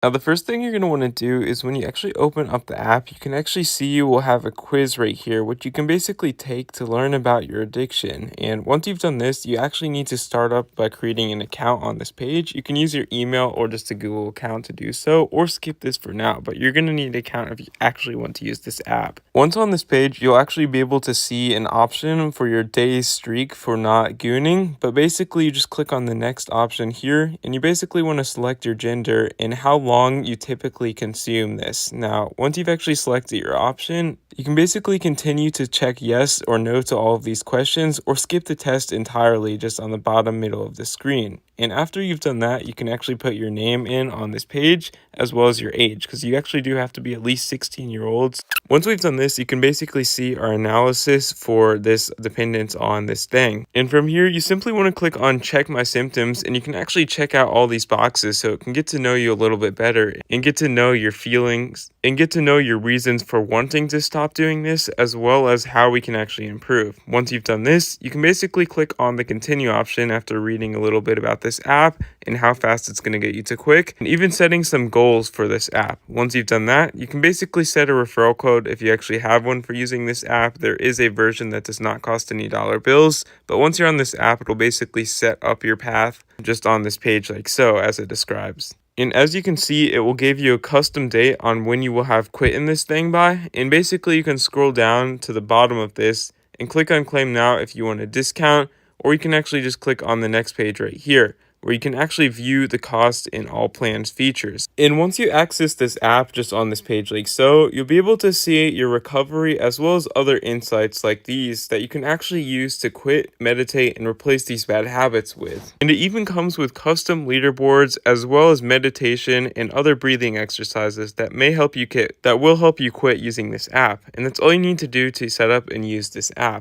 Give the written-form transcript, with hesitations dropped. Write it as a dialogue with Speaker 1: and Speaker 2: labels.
Speaker 1: Now, the first thing you're going to want to do is when you actually open up the app, you can actually see you will have a quiz right here, which you can basically take to learn about your addiction. And once you've done this, you actually need to start up by creating an account on this page. You can use your email or just a Google account to do so, or skip this for now, but you're going to need an account if you actually want to use this app. Once on this page, you'll actually be able to see an option for your day's streak for not gooning, but basically you just click on the next option here, and you basically want to select your gender and how long you typically consume this. Now, once you've actually selected your option, you can basically continue to check yes or no to all of these questions or skip the test entirely just on the bottom middle of the screen. And after you've done that, you can actually put your name in on this page as well as your age, because you actually do have to be at least 16-year-olds. Once we've done this, you can basically see our analysis for this dependence on this thing. And from here, you simply want to click on check my symptoms, and you can actually check out all these boxes so it can get to know you a little bit better and get to know your feelings and get to know your reasons for wanting to stop doing this, as well as how we can actually improve. Once you've done this, you can basically click on the continue option after reading a little bit about this app and how fast it's going to get you to quit, and even setting some goals for this app. Once you've done that, you can basically set a referral code if you actually have one for using this app. There is a version that does not cost any dollar bills, but once you're on this app, it'll basically set up your path just on this page like so, as it describes. And as you can see, it will give you a custom date on when you will have quit in this thing by, and basically you can scroll down to the bottom of this and click on claim now if you want a discount, or you can actually just click on the next page right here, where you can actually view the cost in all plans features. And once you access this app just on this page like so, you'll be able to see your recovery as well as other insights like these that you can actually use to quit, meditate, and replace these bad habits with. And it even comes with custom leaderboards as well as meditation and other breathing exercises that will help you quit using this app. And that's all you need to do to set up and use this app.